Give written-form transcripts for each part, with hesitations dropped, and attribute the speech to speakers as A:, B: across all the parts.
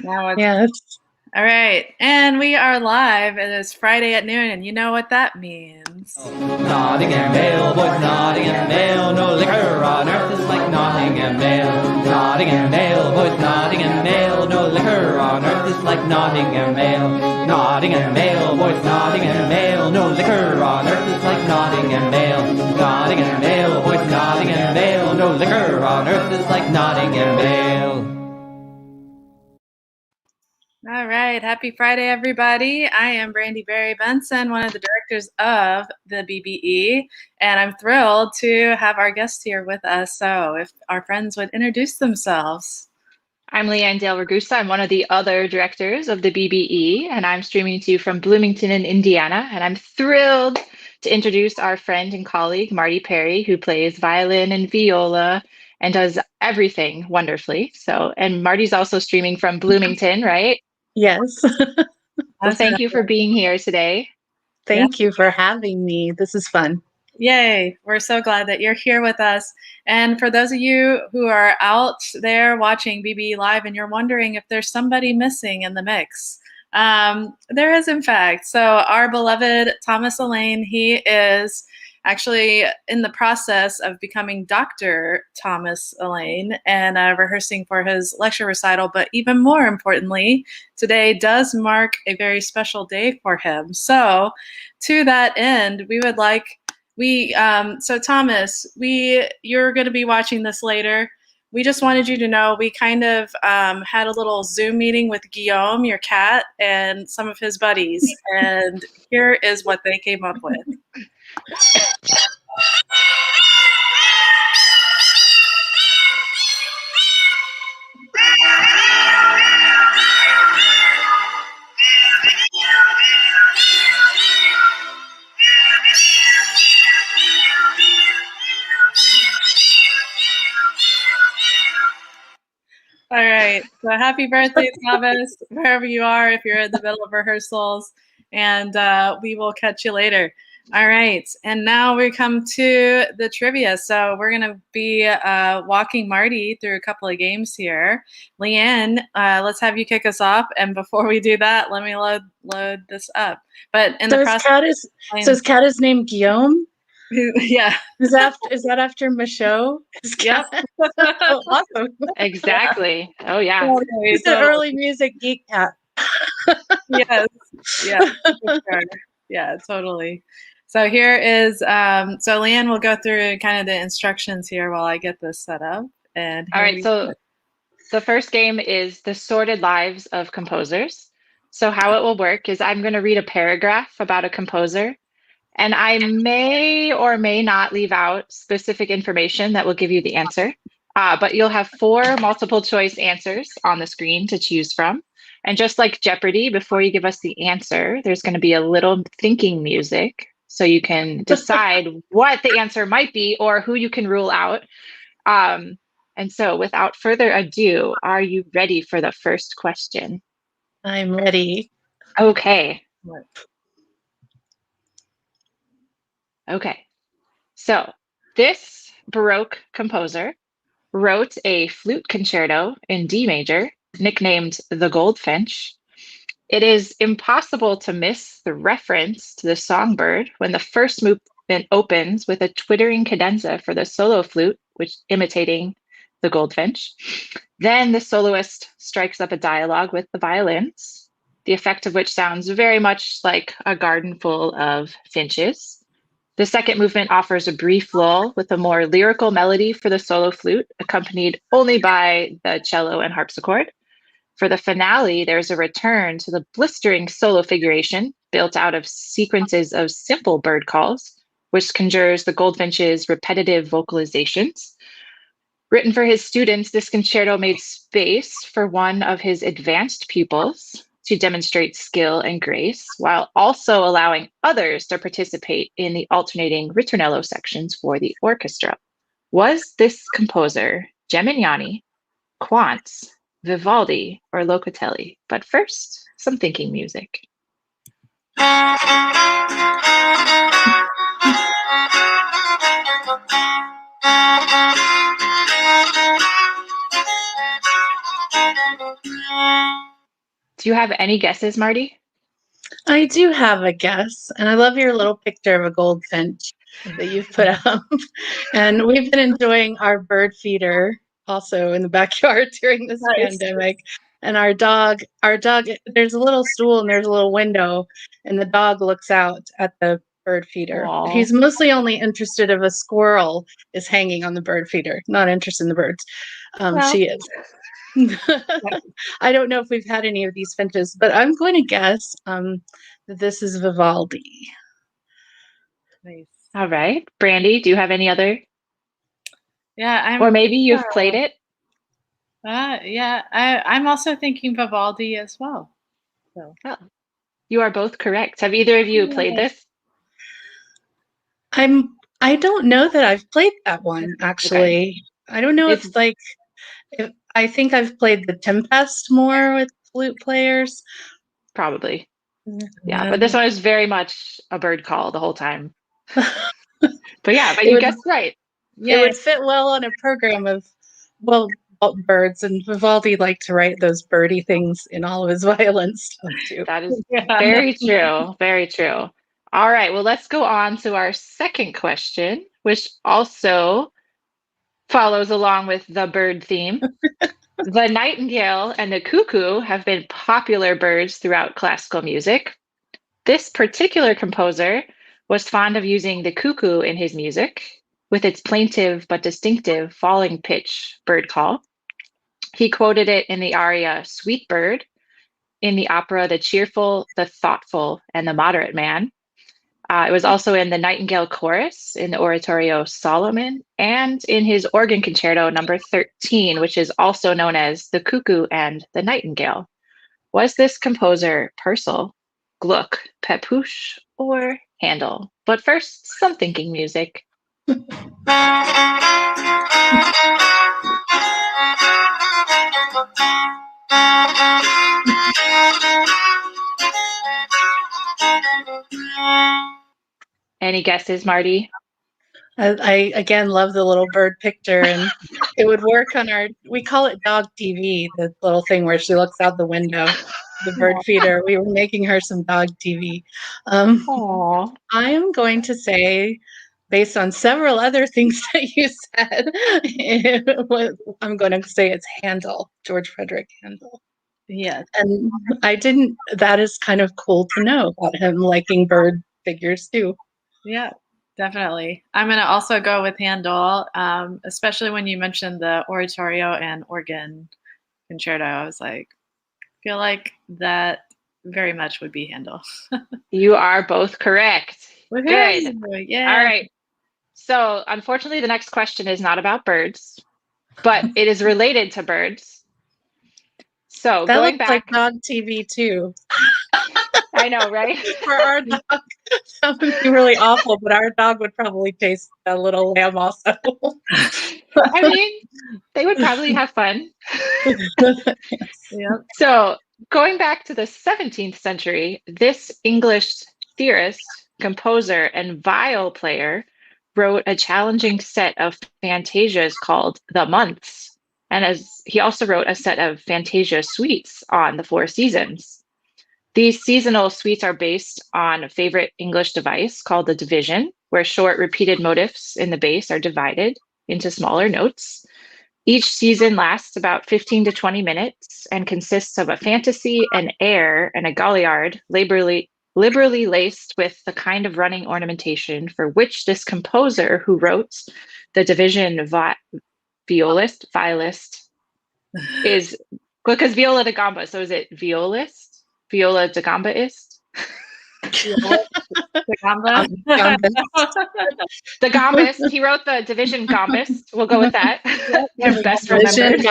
A: Now it's
B: Yes.
A: all right, and we are live. It is Friday at noon, and you know what that means.
C: Nottingham Ale, boys, Nottingham Ale, no liquor on earth is like Nottingham Ale. Nottingham Ale, boys, Nottingham Ale, no liquor on earth is like Nottingham Ale. Nottingham Ale, boys, Nottingham Ale, no liquor on earth is like Nottingham Ale. Nottingham Ale, boys, Nottingham Ale, no liquor on earth is like Nottingham Ale.
A: All right, happy Friday, everybody. I am Brandy Berry Benson, one of the directors of the BBE, and I'm thrilled to have our guest here with us. So, if our friends would introduce themselves.
D: I'm Leanne Dale Ragusa. I'm one of the other directors of the BBE, and I'm streaming to you from Bloomington in Indiana. And I'm thrilled to introduce our friend and colleague, Martie Perry, who plays violin and viola and does everything wonderfully. So, and Martie's also streaming from Bloomington, right?
B: Yes.
D: Well, thank you for being here today.
B: Thank you for having me. This is fun.
A: Yay, we're so glad that you're here with us. And for those of you who are out there watching BBE Live and you're wondering if there's somebody missing in the mix, there is, in fact. So our beloved Thomas Elaine, he is actually in the process of becoming Dr. Thomas Elaine and rehearsing for his lecture recital. But even more importantly, today does mark a very special day for him. So to that end, we would like so Thomas, you're going to be watching this later. We just wanted you to know we kind of had a little Zoom meeting with Guillaume, your cat, and some of his buddies, and here is what they came up with. All right. So happy birthday, Thomas, wherever you are, if you're in the middle of rehearsals, and we will catch you later. All right. And now we come to the trivia. So we're going to be walking Martie through a couple of games here. Leanne, let's have you kick us off. And before we do that, let me load this up. But in the process,
B: his cat is named Guillaume?
A: Yeah.
B: Is that after Michaud?
A: Yep.
B: Oh, awesome.
D: Exactly. Oh, yeah.
B: He's an early music geek cat.
A: Yes. Yeah. For sure. Yeah, totally. So here is, so Leanne will go through kind of the instructions here while I get this set up. And
D: all right, so the first game is The Sordid Lives of Composers. So how it will work is I'm going to read a paragraph about a composer, and I may or may not leave out specific information that will give you the answer. But you'll have 4 multiple choice answers on the screen to choose from. And just like Jeopardy, before you give us the answer, there's going to be a little thinking music so you can decide what the answer might be or who you can rule out. And so without further ado, are you ready for the first question?
B: I'm ready.
D: Okay. Okay. So this Baroque composer wrote a flute concerto in D major, nicknamed the Goldfinch. It is impossible to miss the reference to the songbird when the first movement opens with a twittering cadenza for the solo flute, which imitating the goldfinch. Then the soloist strikes up a dialogue with the violins, the effect of which sounds very much like a garden full of finches. The second movement offers a brief lull with a more lyrical melody for the solo flute, accompanied only by the cello and harpsichord. For the finale, there's a return to the blistering solo figuration built out of sequences of simple bird calls, which conjures the goldfinch's repetitive vocalizations. Written for his students, this concerto made space for one of his advanced pupils to demonstrate skill and grace, while also allowing others to participate in the alternating ritornello sections for the orchestra. Was this composer Gemignani, Quantz, Vivaldi, or Locatelli? But first, some thinking music. Do you have any guesses, Marty?
B: I do have a guess, and I love your little picture of a goldfinch that you've put up. And we've been enjoying our bird feeder also in the backyard during this pandemic. And our dog, there's a little stool and there's a little window, and the dog looks out at the bird feeder.
D: Aww.
B: He's mostly only interested if a squirrel is hanging on the bird feeder, not interested in the birds. She is. I don't know if we've had any of these finches, but I'm going to guess that this is Vivaldi.
A: Nice.
D: All right. Brandy, do you have any other?
A: Yeah,
D: or maybe you've played it?
A: Yeah, I'm also thinking Vivaldi as well. So.
D: Oh, you are both correct. Have either of you played this?
B: I don't know that I've played that one, actually. Okay. I don't know if I think I've played the Tempest more with flute players.
D: Probably. Yeah, but this one is very much a bird call the whole time. But you guessed right.
B: Yeah, it would fit well on a program of, birds, and Vivaldi liked to write those birdie things in all of his violin stuff too.
D: That is very true. Very true. All right, well, let's go on to our second question, which also follows along with the bird theme. The nightingale and the cuckoo have been popular birds throughout classical music. This particular composer was fond of using the cuckoo in his music with its plaintive but distinctive falling pitch bird call. He quoted it in the aria Sweet Bird, in the opera The Cheerful, the Thoughtful, and the Moderate Man. It was also in the Nightingale Chorus, in the oratorio Solomon, and in his organ concerto number 13, which is also known as The Cuckoo and the Nightingale. Was this composer Purcell, Gluck, Pepusch, or Handel? But first, some thinking music. Any guesses, Marty?
B: I again love the little bird picture, and it would work on we call it dog TV, the little thing where she looks out the window, the bird feeder. We were making her some dog TV. I am going to say, based on several other things that you said, I'm going to say it's Handel, George Frederick Handel.
A: Yeah.
B: And that is kind of cool to know about him liking bird figures too.
A: Yeah, definitely. I'm going to also go with Handel, especially when you mentioned the oratorio and organ concerto. I was like, feel like that very much would be Handel.
D: You are both correct.
A: Good. Yeah.
D: All right. So unfortunately, the next question is not about birds, but it is related to birds. So
B: that
D: going
B: looks
D: back,
B: like dog TV too.
D: I know, right?
B: For our dog, that would be really awful, but our dog would probably taste a little lamb also.
D: I mean, they would probably have fun.
A: Yeah.
D: So going back to the 17th century, this English theorist, composer, and viol player wrote a challenging set of fantasias called The Months. And he also wrote a set of fantasia suites on the Four Seasons. These seasonal suites are based on a favorite English device called the division, where short repeated motifs in the bass are divided into smaller notes. Each season lasts about 15 to 20 minutes and consists of a fantasy, an air, and a galliard, liberally laced with the kind of running ornamentation for which this composer, who wrote the division violist, is, because viola da gamba, so is it violist? Viola da gambaist?
A: The
D: gambist. He wrote the division gambist. We'll go with that. Best remembered.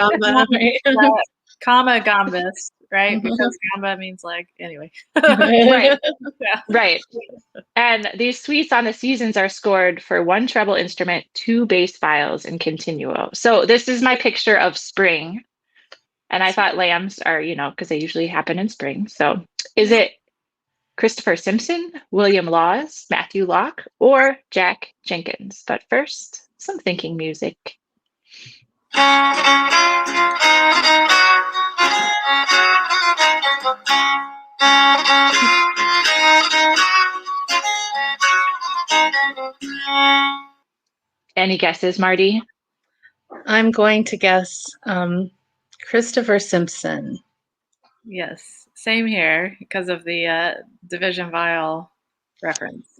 A: Comma gambist, right? Because gamba means anyway.
D: Right. Yeah. Right. And these suites on the seasons are scored for one treble instrument, 2 bass viols, and continuo. So this is my picture of spring. And I thought lambs are, because they usually happen in spring. So is it Christopher Simpson, William Laws, Matthew Locke, or Jack Jenkins? But first, some thinking music. Any guesses, Marty?
B: I'm going to guess Christopher Simpson.
A: Yes, same here because of the Division Vial reference.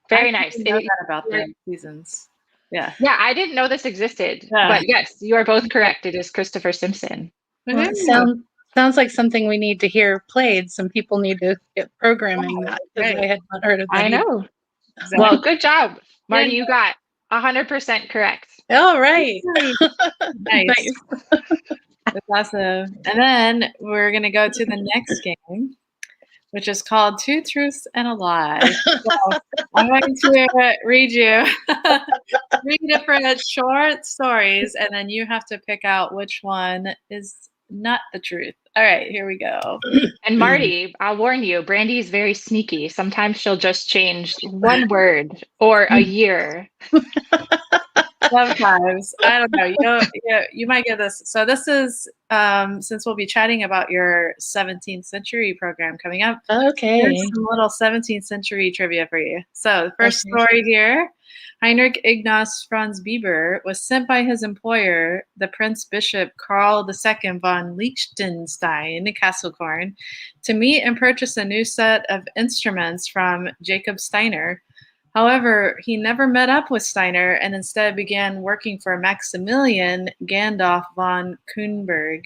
D: Very
A: I
D: nice.
A: didn't know that about the seasons. Yeah.
D: Yeah, I didn't know this existed.
A: Yeah.
D: But yes, you are both correct. It is Christopher Simpson.
B: Well, it sounds like something we need to hear played. Some people need to get programming that because I had not heard of that.
D: I know.
A: Exactly.
D: Well, good job, Marty. You got 100% correct.
B: All right.
A: Nice. That's awesome. And then we're going to go to the next game, which is called Two Truths and a Lie. So I'm going to read you 3 different short stories, and then you have to pick out which one is not the truth. All right, here we go.
D: And Marty, I'll warn you, Brandy is very sneaky. Sometimes she'll just change one word or a year.
A: Sometimes. I don't know. You might get this. So this is, since we'll be chatting about your 17th century program coming up.
B: Okay.
A: Here's some little 17th century trivia for you. So the first story here, Heinrich Ignaz Franz Bieber was sent by his employer, the Prince Bishop Karl II von Liechtenstein, Castlecorn, to meet and purchase a new set of instruments from Jacob Steiner. However, he never met up with Steiner and instead began working for Maximilian Gandolf von Kuenberg.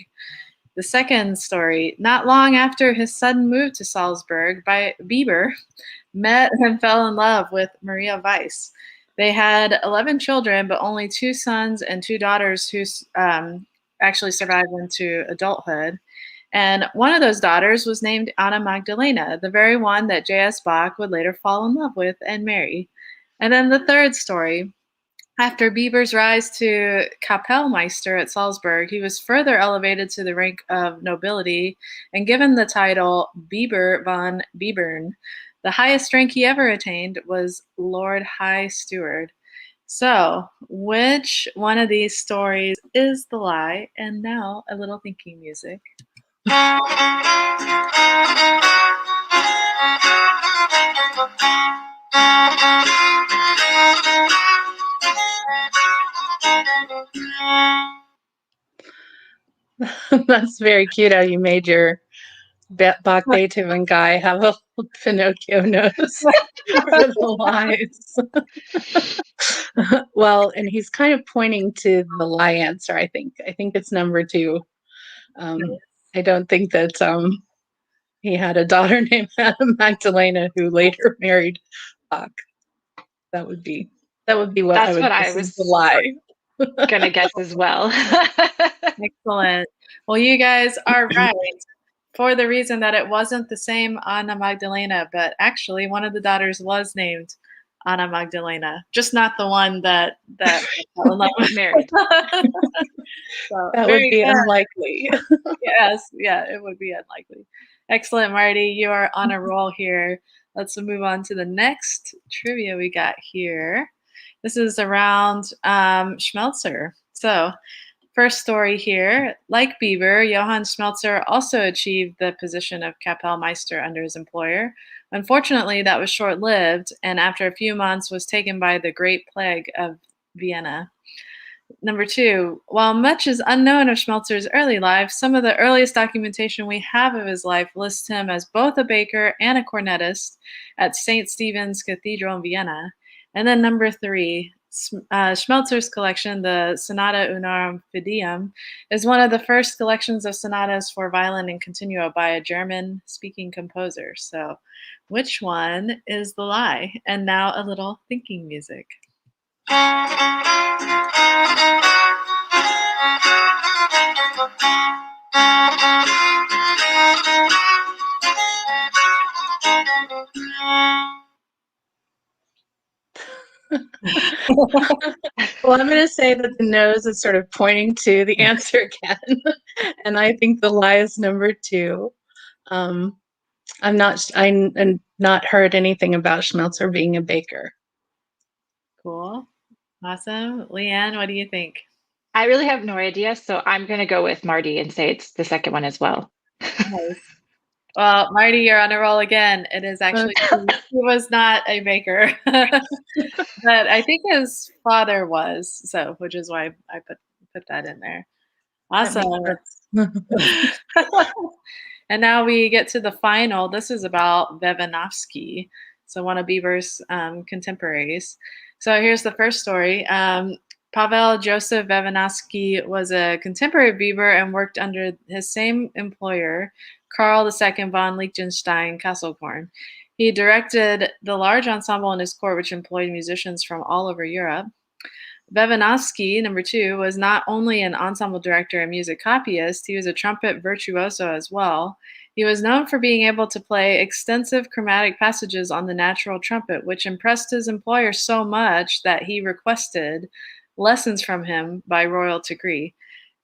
A: The second story, not long after his sudden move to Salzburg, Bieber met and fell in love with Maria Weiss. They had 11 children, but only 2 sons and 2 daughters who actually survived into adulthood. And one of those daughters was named Anna Magdalena, the very one that J.S. Bach would later fall in love with and marry. And then the third story, after Bieber's rise to Kapellmeister at Salzburg, he was further elevated to the rank of nobility and given the title Bieber von Bibern. The highest rank he ever attained was Lord High Steward. So, which one of these stories is the lie? And now a little thinking music.
B: That's very cute how you made your Bach Beethoven guy have a Pinocchio nose for the lies. Well, and he's kind of pointing to the lie answer, I think. I think it's number 2. I don't think that he had a daughter named Anna Magdalena who later married Bach. That would be what
D: That's
B: I would
D: what
B: guess
D: I was
B: is the lie.
D: gonna guess as well.
A: Excellent. Well, you guys are right for the reason that it wasn't the same Anna Magdalena, but actually one of the daughters was named Anna Magdalena, just not the one that fell in love with.
D: Married.
A: So,
B: That would be unlikely.
A: Yes, yeah, it would be unlikely. Excellent, Marty. You are on a roll here. Let's move on to the next trivia we got here. This is around Schmelzer. So, first story here. Like Bieber, Johann Schmelzer also achieved the position of Kapellmeister under his employer. Unfortunately, that was short-lived, and after a few months was taken by the Great Plague of Vienna. Number 2, while much is unknown of Schmelzer's early life, some of the earliest documentation we have of his life lists him as both a baker and a cornetist at St. Stephen's Cathedral in Vienna. And then number 3, Schmelzer's collection, the Sonata Unarum Fideum, is one of the first collections of sonatas for violin and continuo by a German-speaking composer. So which one is the lie? And now a little thinking music.
B: Well, I'm going to say that the nose is sort of pointing to the answer again, and I think the lie is number 2. I'm not heard anything about Schmelzer being a baker.
A: Cool. Awesome. Leanne, what do you think?
D: I really have no idea, so I'm going to go with Marty and say it's the second one as well.
A: Nice. Well, Marty, you're on a roll again. It is actually he was not a baker, but I think his father was. So, which is why I put that in there. Awesome. And now we get to the final. This is about Vevanovsky, so one of Bieber's contemporaries. So here's the first story. Pavel Joseph Vevanovsky was a contemporary of Bieber and worked under his same employer, Karl II von Liechtenstein Kasselkorn. He directed the large ensemble in his court, which employed musicians from all over Europe. Vevanovsky, number 2, was not only an ensemble director and music copyist, he was a trumpet virtuoso as well. He was known for being able to play extensive chromatic passages on the natural trumpet, which impressed his employer so much that he requested lessons from him by royal decree.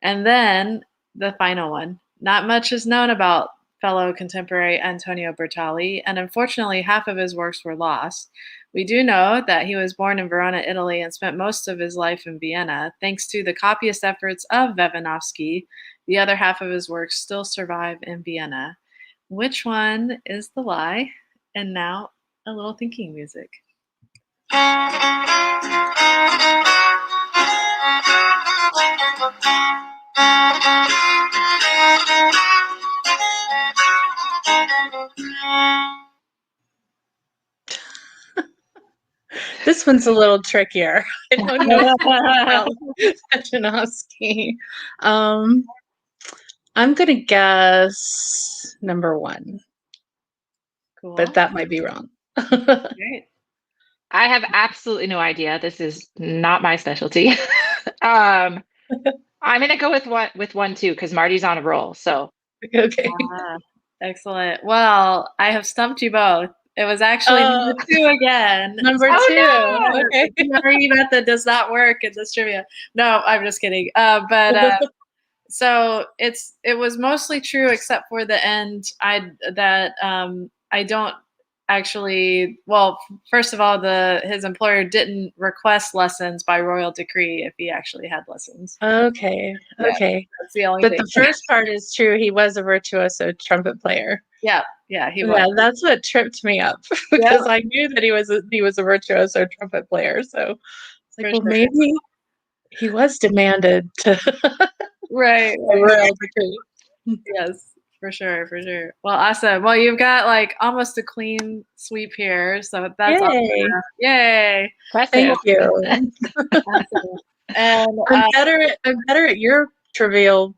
A: And then the final one. Not much is known about fellow contemporary Antonio Bertali, and unfortunately, half of his works were lost. We do know that he was born in Verona, Italy, and spent most of his life in Vienna. Thanks to the copyist efforts of Vevanovsky, the other half of his works still survive in Vienna. Which one is the lie? And now a little thinking music.
B: This one's a little trickier. I don't know about Vevanovsky. I'm going to guess number 1.
A: Cool.
B: But that might be wrong.
A: Great.
D: I have absolutely no idea. This is not my specialty. I'm going to go with one too, because Marty's on a roll. So
B: Okay.
A: Excellent. Well, I have stumped you both. It was actually number 2 again.
B: Number 2.
D: No!
B: Okay.
A: Sorry that that does not work in this trivia. No, I'm just kidding. So it was mostly true except for the end. I don't actually. Well, first of all, his employer didn't request lessons by royal decree if he actually had lessons.
B: Okay.
A: Yeah,
B: Okay.
A: that's the only
B: But
A: thing.
B: the first part is true. He was a virtuoso trumpet player.
A: Yeah, he was.
B: Yeah, that's what tripped me up because I knew that he was a virtuoso trumpet player. So it's like,
A: For
B: well,
A: sure.
B: maybe he was demanded to
A: Right.
B: a royal decree.
A: Yes, for sure. Well, awesome. Well, you've got like almost a clean sweep here, so that's
B: Yay.
A: awesome. Yay.
B: Thank you.
A: Awesome. And
B: I'm better at your trivia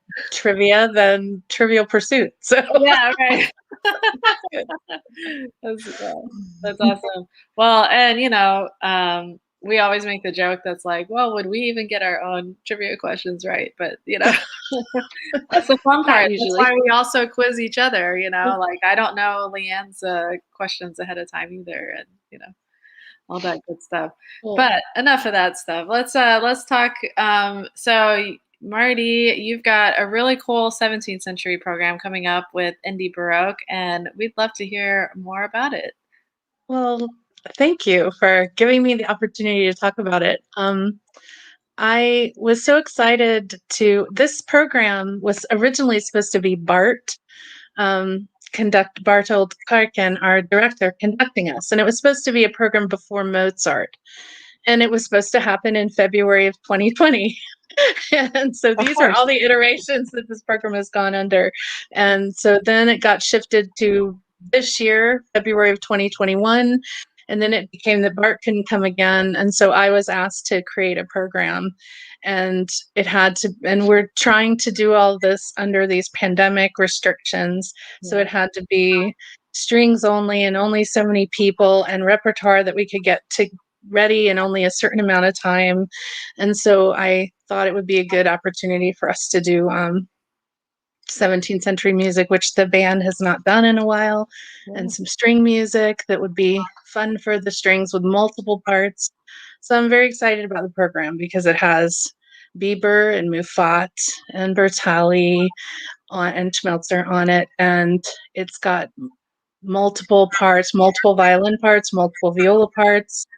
B: than Trivial Pursuit. So
A: yeah, right. That's awesome. Well, and we always make the joke that's like, well, would we even get our own trivia questions right? But that's the fun part. That's why we also quiz each other. Like I don't know Leanne's questions ahead of time either, and all that good stuff.
B: Cool.
A: But enough of that stuff. Let's talk. So Marty, you've got a really cool 17th century program coming up with Indie Baroque, and we'd love to hear more about it.
B: Well, thank you for giving me the opportunity to talk about it. I was so excited this program was originally supposed to be Bartold Karkin, our director, conducting us. And it was supposed to be a program before Mozart. And it was supposed to happen in February of 2020. And so these are all the iterations that this program has gone under. And so then it got shifted to this year, February of 2021. And then it became that Bart couldn't come again. And so I was asked to create a program. And we're trying to do all this under these pandemic restrictions. Yeah. So it had to be strings only and only so many people and repertoire that we could get to ready in only a certain amount of time. And so I thought it would be a good opportunity for us to do 17th century music, which the band has not done in a while, and some string music that would be fun for the strings with multiple parts. So I'm very excited about the program because it has Bieber and Muffat and Bertali and Schmelzer on it, and it's got multiple parts, multiple violin parts, multiple viola parts,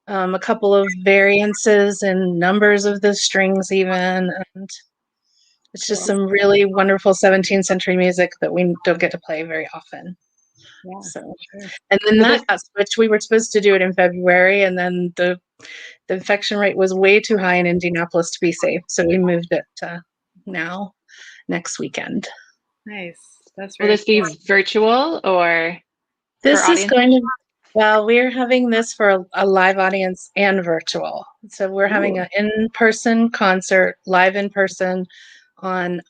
B: a couple of variances and numbers of the strings even, and it's just some really wonderful 17th century music that we don't get to play very often.
A: Yeah,
B: So,
A: sure.
B: and then that got switched. We were supposed to do it in February, and then the infection rate was way too high in Indianapolis to be safe, so we moved it to now, next weekend.
A: Nice. That's
D: Will
A: very
D: this be
A: cool.
D: virtual or for
B: This is
D: audience?
B: going to, well, we're having this for a live audience and virtual. So we're having
D: Ooh.
B: an in-person concert, live in person on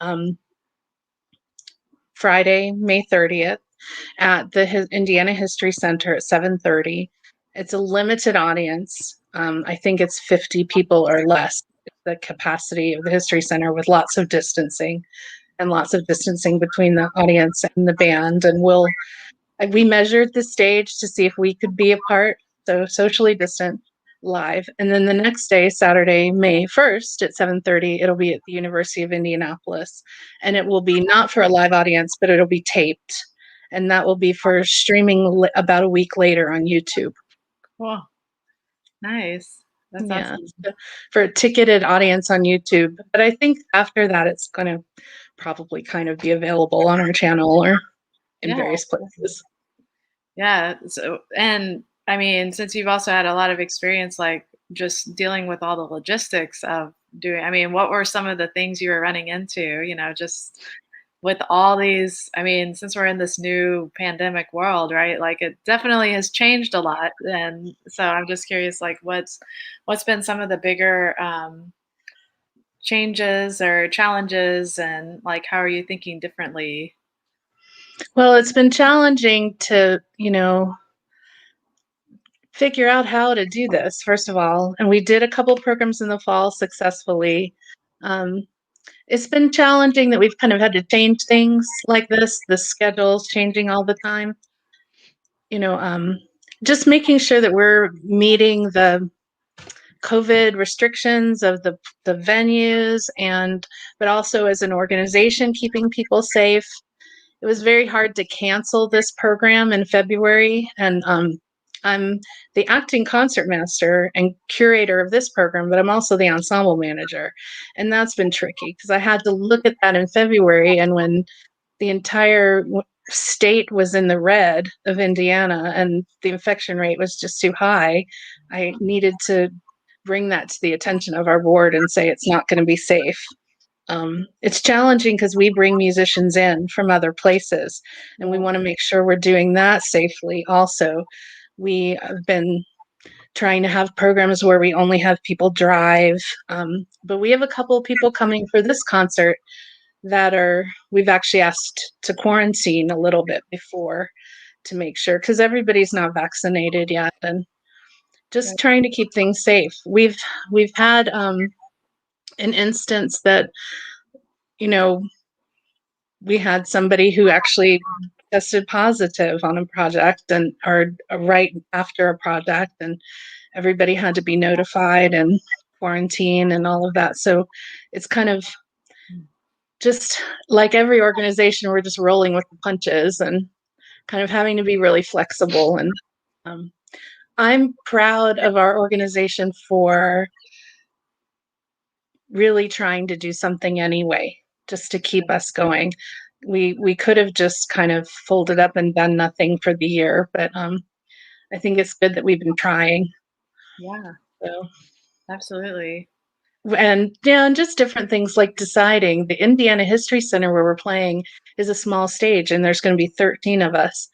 B: Friday, May 30th at the Indiana History Center at 7:30. It's a limited audience. I think it's 50 people or less, the capacity of the History Center, with lots of distancing between the audience and the band. And we measured the stage to see if we could be apart, so socially distant, live. And then the next day, Saturday, May 1st at 7:30, it'll be at the University of Indianapolis. And it will be not for a live audience, but it'll be taped. And that will be for streaming about a week later on YouTube.
A: Cool. Nice. That's
B: Yeah,
A: awesome.
B: so for a ticketed audience on YouTube. But I think after that, it's going to probably kind of be available on our channel or in
A: Yeah.
B: various places.
A: Yeah. So, and I mean, since you've also had a lot of experience, like just dealing with all the logistics of doing, I mean, what were some of the things you were running into, just with all these, I mean, since we're in this new pandemic world, right? Like it definitely has changed a lot. And so I'm just curious, like what's been some of the bigger changes or challenges, and like how are you thinking differently?
B: Well, it's been challenging to, figure out how to do this, first of all. And we did a couple programs in the fall successfully. Um, it's been challenging that we've kind of had to change things like this, the schedule's changing all the time. Just making sure that we're meeting the COVID restrictions of the venues, but also as an organization, keeping people safe. It was very hard to cancel this program in February, and I'm the acting concertmaster and curator of this program, but I'm also the ensemble manager, and that's been tricky because I had to look at that in February, and when the entire state was in the red of Indiana and the infection rate was just too high, I needed to bring that to the attention of our board and say it's not going to be safe. It's challenging because we bring musicians in from other places, and we want to make sure we're doing that safely also. We have been trying to have programs where we only have people drive, but we have a couple of people coming for this concert that we've actually asked to quarantine a little bit before to make sure, because everybody's not vaccinated yet, and just trying to keep things safe. We've had an instance that, you know, we had somebody who actually tested positive on a project or right after a project, and everybody had to be notified and quarantine and all of that. So it's kind of just like every organization, we're just rolling with the punches and kind of having to be really flexible. And um, I'm proud of our organization for really trying to do something anyway, just to keep us going. We could have just kind of folded up and done nothing for the year, but I think it's good that we've been trying.
A: Yeah,
B: So,
A: absolutely.
B: and yeah, and just different things like deciding the Indiana History Center where we're playing is a small stage, and there's going to be 13 of us.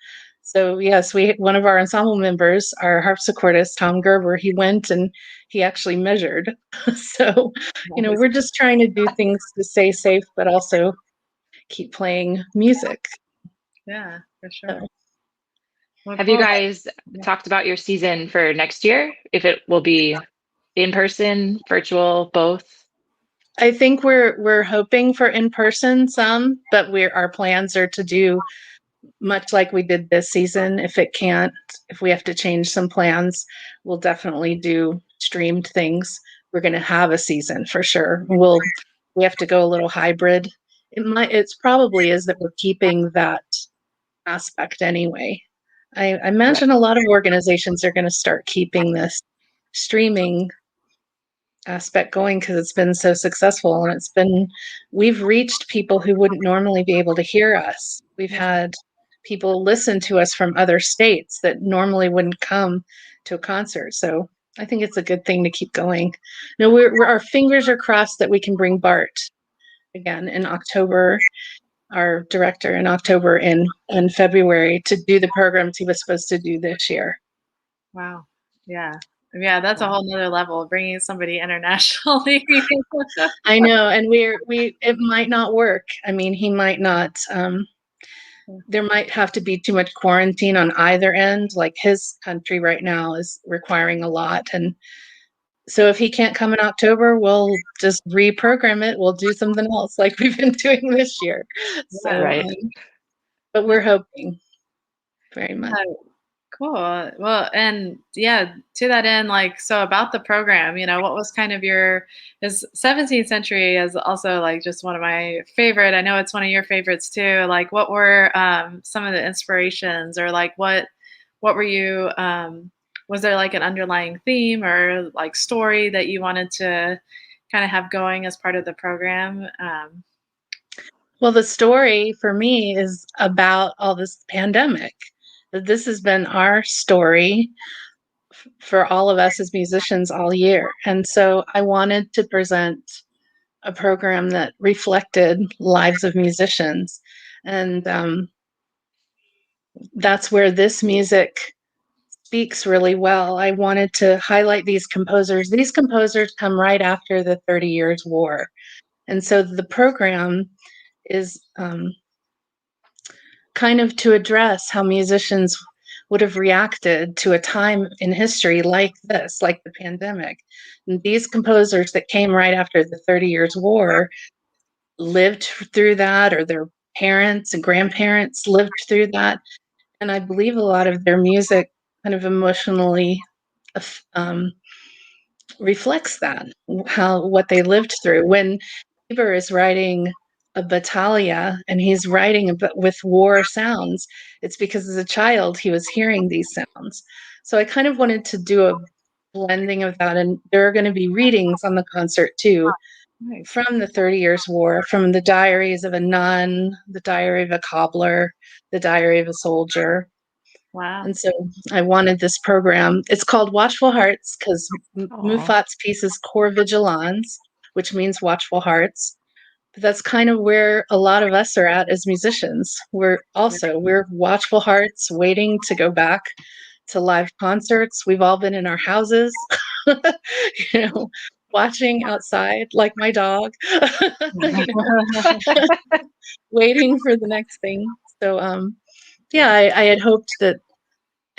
B: So yes, one of our ensemble members, our harpsichordist Tom Gerber, he went and he actually measured. So, we're just trying to do things to stay safe, but also keep playing music.
A: Yeah, for
B: So,
A: sure. Well,
D: Have you
A: cool.
D: guys talked about your season for next year? If it will be in person, virtual, both?
B: I think we're hoping for in person some, but our plans are to do much like we did this season. If we have to change some plans, we'll definitely do streamed things. We're going to have a season for sure. We have to go a little hybrid. It's probably is that we're keeping that aspect anyway. I imagine a lot of organizations are going to start keeping this streaming aspect going because it's been so successful, and we've reached people who wouldn't normally be able to hear us. We've had people listen to us from other states that normally wouldn't come to a concert. So I think it's a good thing to keep going. No, our fingers are crossed that we can bring Bart again in October, our director in October and February, to do the programs he was supposed to do this year.
A: Wow. Yeah. Yeah, that's a whole nother level, bringing somebody internationally.
B: I know, and it might not work. I mean, he might not. There might have to be too much quarantine on either end. Like his country right now is requiring a lot, and so if he can't come in October, we'll just reprogram it. We'll do something else, like we've been doing this year. So,
D: Right.
B: but we're hoping very much.
A: Cool. Well, and yeah, to that end, like, so about the program, what was kind of is 17th century is also like just one of my favorite. I know it's one of your favorites too. Like, what were some of the inspirations, or like what were you, was there like an underlying theme or like story that you wanted to kind of have going as part of the program?
B: Well, the story for me is about all this pandemic. This has been our story for all of us as musicians all year. And so I wanted to present a program that reflected lives of musicians. And that's where this music speaks really well. I wanted to highlight these composers. These composers come right after the 30 Years' War. And so the program is kind of to address how musicians would have reacted to a time in history like this, like the pandemic. And these composers that came right after the 30 Years' War lived through that, or their parents and grandparents lived through that. And I believe a lot of their music kind of emotionally reflects that, what they lived through. When Bieber is writing a battaglia and he's writing with war sounds, it's because as a child he was hearing these sounds. So I kind of wanted to do a blending of that, and there are going to be readings on the concert too,
A: Nice.
B: from the 30 Years' War, from the diaries of a nun, the diary of a cobbler, the diary of a soldier.
A: Wow.
B: And so I wanted this program. It's called Watchful Hearts because Muffat's piece is Cor Vigilans, which means watchful hearts. But that's kind of where a lot of us are at as musicians. We're watchful hearts waiting to go back to live concerts. We've all been in our houses, watching outside like my dog, waiting for the next thing. So I had hoped that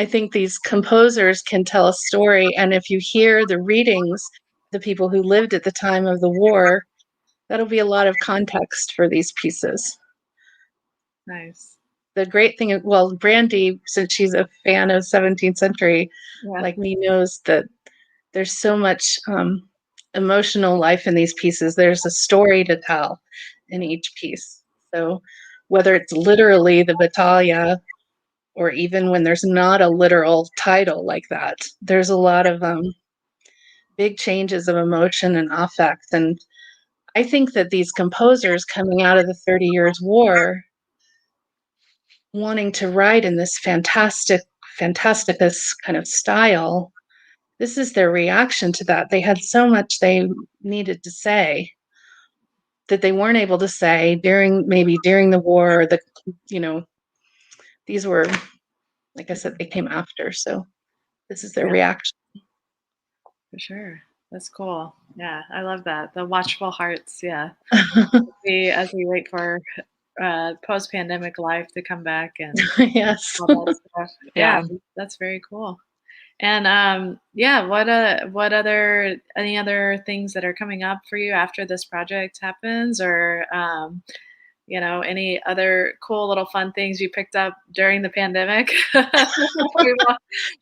B: I think these composers can tell a story. And if you hear the readings, the people who lived at the time of the war, that'll be a lot of context for these pieces.
A: Nice.
B: The great thing, well, Brandy, since she's a fan of 17th century, like me, knows that there's so much emotional life in these pieces. There's a story to tell in each piece. So whether it's literally the battaglia, or even when there's not a literal title like that, there's a lot of big changes of emotion and affect. And I think that these composers coming out of the 30 Years' War, wanting to write in this fantasticus kind of style, this is their reaction to that. They had so much they needed to say that they weren't able to say during the war. These were, like I said, they came after. So this is their reaction.
A: For sure. That's cool. Yeah, I love that. The watchful hearts. Yeah. As we wait for post-pandemic life to come back and
B: yes.
A: all that stuff. Yeah, that's very cool. And any other things that are coming up for you after this project happens, or any other cool little fun things you picked up during the pandemic?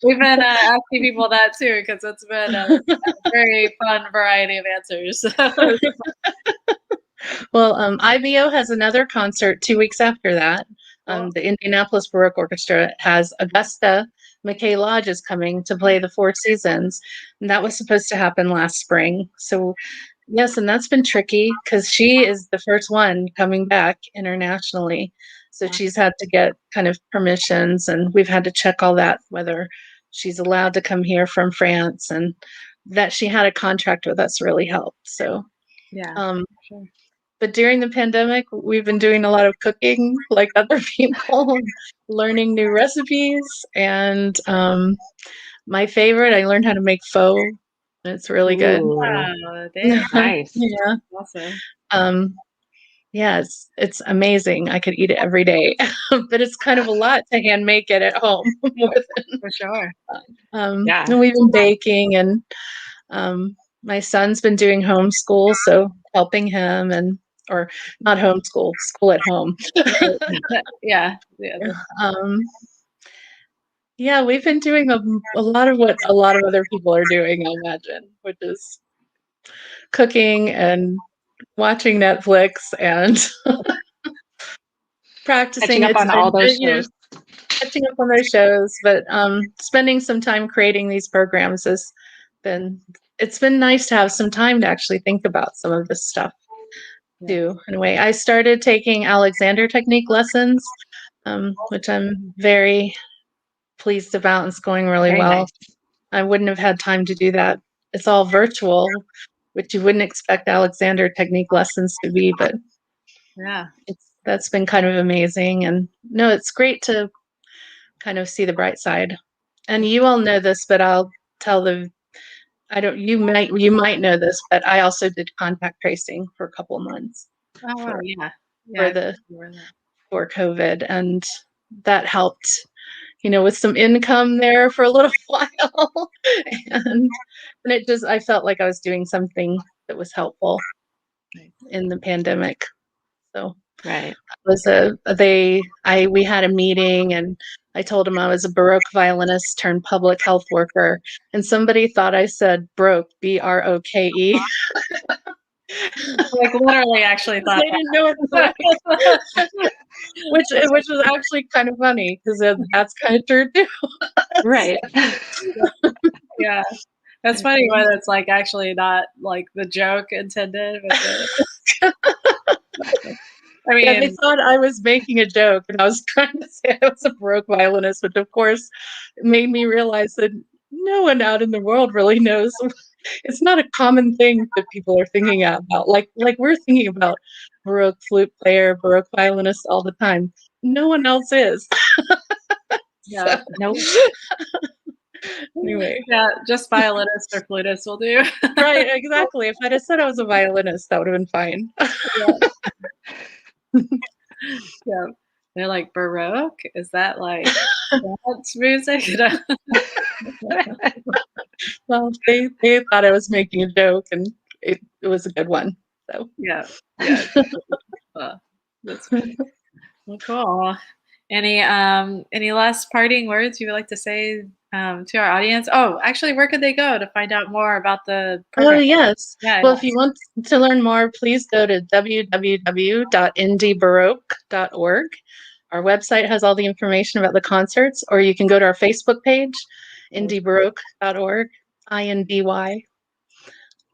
A: We've been asking people that too, because it's been a very fun variety of answers.
B: Well, IBO has another concert 2 weeks after that. The Indianapolis Baroque Orchestra has Augusta McKay Lodge is coming to play the Four Seasons, and that was supposed to happen last spring. So yes, and that's been tricky because she is the first one coming back internationally. So she's had to get kind of permissions, and we've had to check all that, whether she's allowed to come here from France, and that she had a contract with us really helped. So,
A: Yeah. Sure.
B: but during the pandemic, we've been doing a lot of cooking like other people, learning new recipes. And my favorite, I learned how to make pho. It's really good.
D: Ooh,
A: Wow, dang.
D: nice.
B: Yeah.
A: Awesome.
B: Yeah, it's amazing. I could eat it every day, but it's kind of a lot to hand make it at home.
A: For sure.
D: Yeah.
B: And we've been baking, and my son's been doing homeschool, so helping him, and or not homeschool, school at home.
A: Yeah. Yeah.
B: Yeah, we've been doing a lot of what a lot of other people are doing, I imagine, which is cooking and watching Netflix and practicing.
D: Catching up on all those shows.
B: Catching up on those shows, but spending some time creating these programs it's been nice to have some time to actually think about some of this stuff too. In a way, I started taking Alexander technique lessons, which I'm very pleased about. It's going really
D: Very
B: well.
D: nice.
B: I wouldn't have had time to do that. It's all virtual, which you wouldn't expect Alexander technique lessons to be, but
A: Yeah.
B: that's been kind of amazing. And no, it's great to kind of see the bright side. And you all know this, but I'll tell you might know this, but I also did contact tracing for a couple of months.
A: Oh, wow. Yeah.
B: For COVID, and that helped, with some income there for a little while. and I felt like I was doing something that was helpful in the pandemic. So
D: Right.
B: we had a meeting, and I told him I was a Baroque violinist turned public health worker, and somebody thought I said broke, BROKE.
A: Like literally actually thought
B: They didn't know it, which was actually kind of funny because that's kind of true too.
D: Right.
A: Yeah. That's funny when it's like actually not like the joke intended. But I mean,
B: Yeah, they thought I was making a joke, and I was trying to say I was a Baroque violinist, which of course made me realize that no one out in the world really knows. It's not a common thing that people are thinking about. Like we're thinking about Baroque flute player, Baroque violinist all the time. No one else is.
A: yeah.
D: Nope.
B: Anyway.
A: Yeah, just violinist or flutist will do.
B: Right, exactly. If I'd have said I was a violinist, that would have been fine.
A: Yeah. They're like, Baroque? Is that like dance music?
B: Well, they thought I was making a joke, and it was a good one. So
A: Yeah. That's funny. Well, cool. Any last parting words you would like to say to our audience? Oh, actually, where could they go to find out more about the program?
B: Oh, yes.
A: Yeah.
B: Well, if you want to learn more, please go to www.indiebaroque.org. Our website has all the information about the concerts, or you can go to our Facebook page, indiebaroque.org, INDY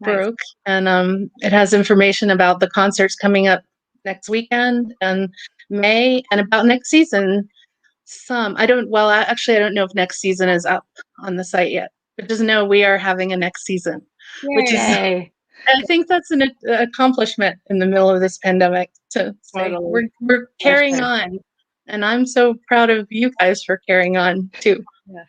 B: Baroque, and it has information about the concerts coming up next weekend and May, and about next season. I don't know if next season is up on the site yet, but just know we are having a next season, which is,
D: Yay.
B: I think that's an accomplishment in the middle of this pandemic to say we're carrying on, and I'm so proud of you guys for carrying on too.
A: Yeah,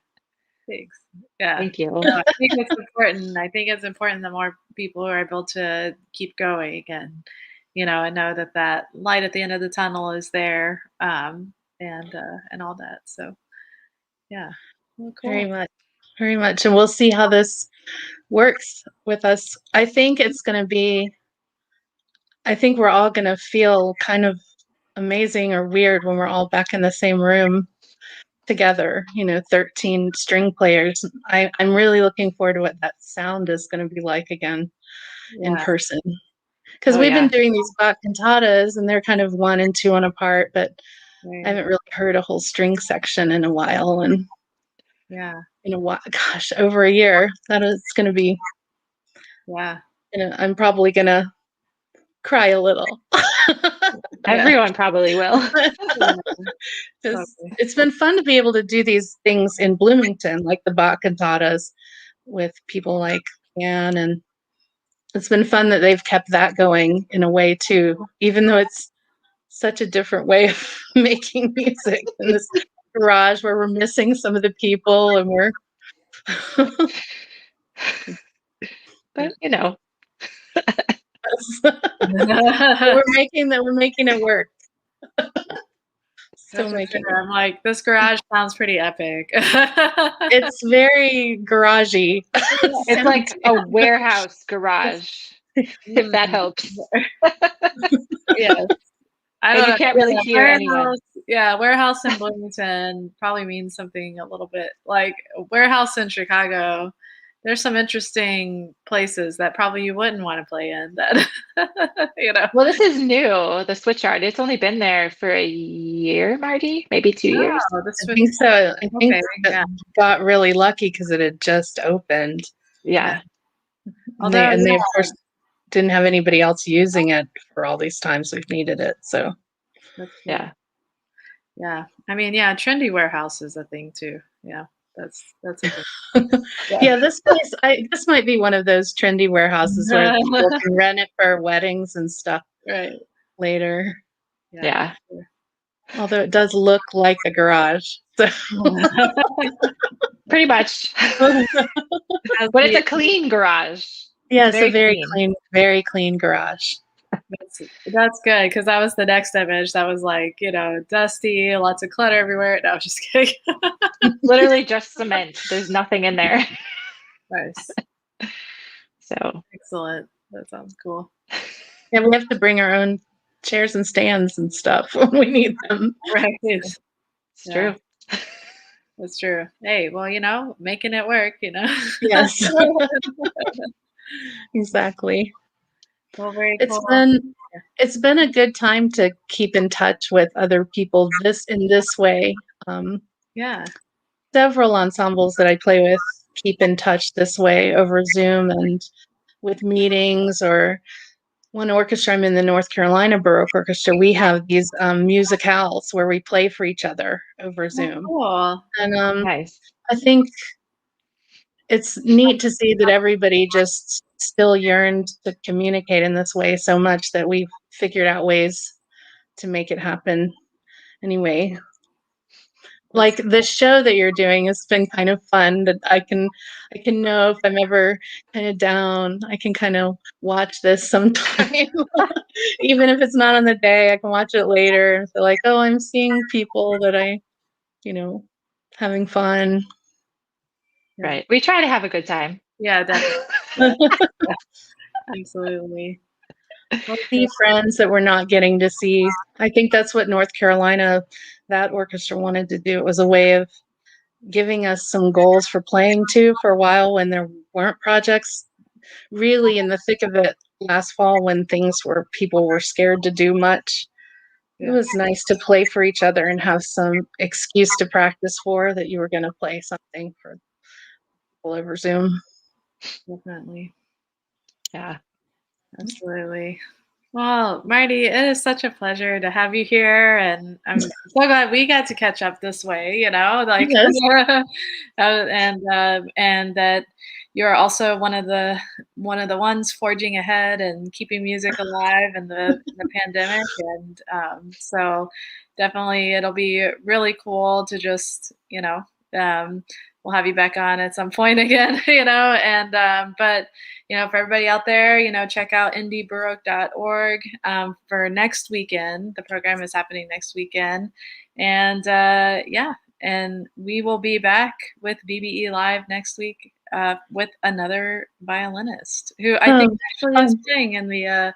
A: thanks. Yeah,
D: Thank you.
A: I think it's important. I think it's important the more people are able to keep going, and and know that light at the end of the tunnel is there, and all that. So, yeah, well, cool.
B: Very much, very much, and we'll see how this works with us. I think we're all going to feel kind of amazing or weird when we're all back in the same room together, 13 string players. I'm really looking forward to what that sound is going to be like again in person. Because we've been doing these Bach cantatas, and they're kind of 1 and 2 and apart, but I haven't really heard a whole string section in a while. And
A: Yeah.
B: in a while. Gosh, over a year. That is going to be.
A: Yeah.
B: I'm probably going to cry a little.
D: Everyone probably will.
B: Because it's been fun to be able to do these things in Bloomington, like the Bach cantatas with people like Anne, and it's been fun that they've kept that going in a way too, even though it's such a different way of making music in this garage where we're missing some of the people and we're
D: But you know,
B: we're making it work. Still
A: That's
B: making
A: I'm like, this garage sounds pretty epic.
B: it's very garagey.
D: it's like a warehouse garage, if that helps.
A: Yes. I
D: And
A: don't
D: you
A: know.
D: can't really hear anyone.
A: Warehouse in Bloomington probably means something a little bit like a warehouse in Chicago. There's some interesting places that probably you wouldn't want to play in that,
D: Well, this is new, the switch yard. It's only been there for a year, Marty, maybe 2 years.
A: Oh,
B: I think so. I think
A: yeah.
B: got really lucky because it had just opened.
D: Yeah.
B: And they of course didn't have anybody else using it for all these times we've needed it. So
A: That's cool.
D: Yeah.
A: Yeah. I mean, yeah, trendy warehouse is a thing too. Yeah. That's a thing.
B: yeah, this place this might be one of those trendy warehouses where people can rent it for weddings and stuff
A: Right.
B: later.
D: Yeah.
B: Although it does look like a garage. So
D: Pretty much. But it's a clean garage.
B: Yeah, it's a very clean garage.
A: That's good because that was the next image that was like, dusty, lots of clutter everywhere. No, I'm just kidding.
D: Literally just cement. There's nothing in there.
A: Nice.
D: So
A: excellent. That sounds cool.
B: Yeah, we have to bring our own chairs and stands and stuff when we need them.
A: Right.
D: It's true.
A: That's true. Hey, well, making it work,
B: Yes. Exactly.
A: Well, very cool.
B: It's been a good time to keep in touch with other people in this way.
A: Yeah.
B: Several ensembles that I play with keep in touch this way over Zoom and with meetings, or one orchestra I'm in, the North Carolina Baroque Orchestra, we have these musicales where we play for each other over Zoom.
A: Cool.
B: And
D: Nice.
B: I think it's neat to see that everybody just still yearned to communicate in this way so much that we've figured out ways to make it happen anyway. Like the show that you're doing has been kind of fun, that I can know if I'm ever kind of down, I can kind of watch this sometime. Even if it's not on the day, I can watch it later and feel like, oh, I'm seeing people that I, having fun.
D: Right. We try to have a good time.
A: Yeah, definitely. Absolutely.
B: See friends that we're not getting to see. I think that's what North Carolina, that orchestra, wanted to do. It was a way of giving us some goals for playing to for a while when there weren't projects really in the thick of it last fall, when people were scared to do much. It was nice to play for each other and have some excuse to practice for that you were going to play something for people over Zoom.
A: Definitely.
D: Yeah.
A: Absolutely. Well, Martie, it is such a pleasure to have you here, and I'm so glad we got to catch up this way.
B: Yes.
A: And that you're also one of the ones forging ahead and keeping music alive in the pandemic, and so definitely it'll be really cool to just we'll have you back on at some point again, but for everybody out there, check out indiebaroque.org for next weekend. The program is happening next weekend. And and we will be back with BBE Live next week with another violinist who I think actually is playing in the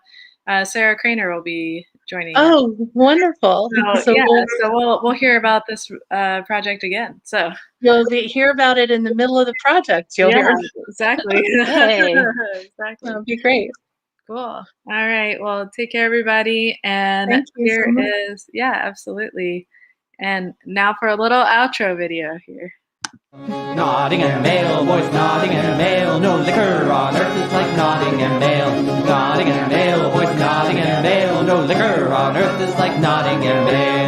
A: Sarah Craner will be joining us.
B: Oh, wonderful.
A: So we'll hear about this project again. So
B: you'll hear about it in the middle of the project. You'll hear.
A: Exactly.
D: Hey.
A: Exactly.
B: That'll be great.
A: Cool. All right. Well, take care, everybody. And
B: Thank you
A: here
B: so much.
A: is, absolutely. And now for a little outro video here.
C: Nottingham ale, boys, Nottingham ale. No liquor on earth is like Nottingham ale. Nottingham ale, boys, Nottingham ale. No liquor on earth is like Nottingham ale.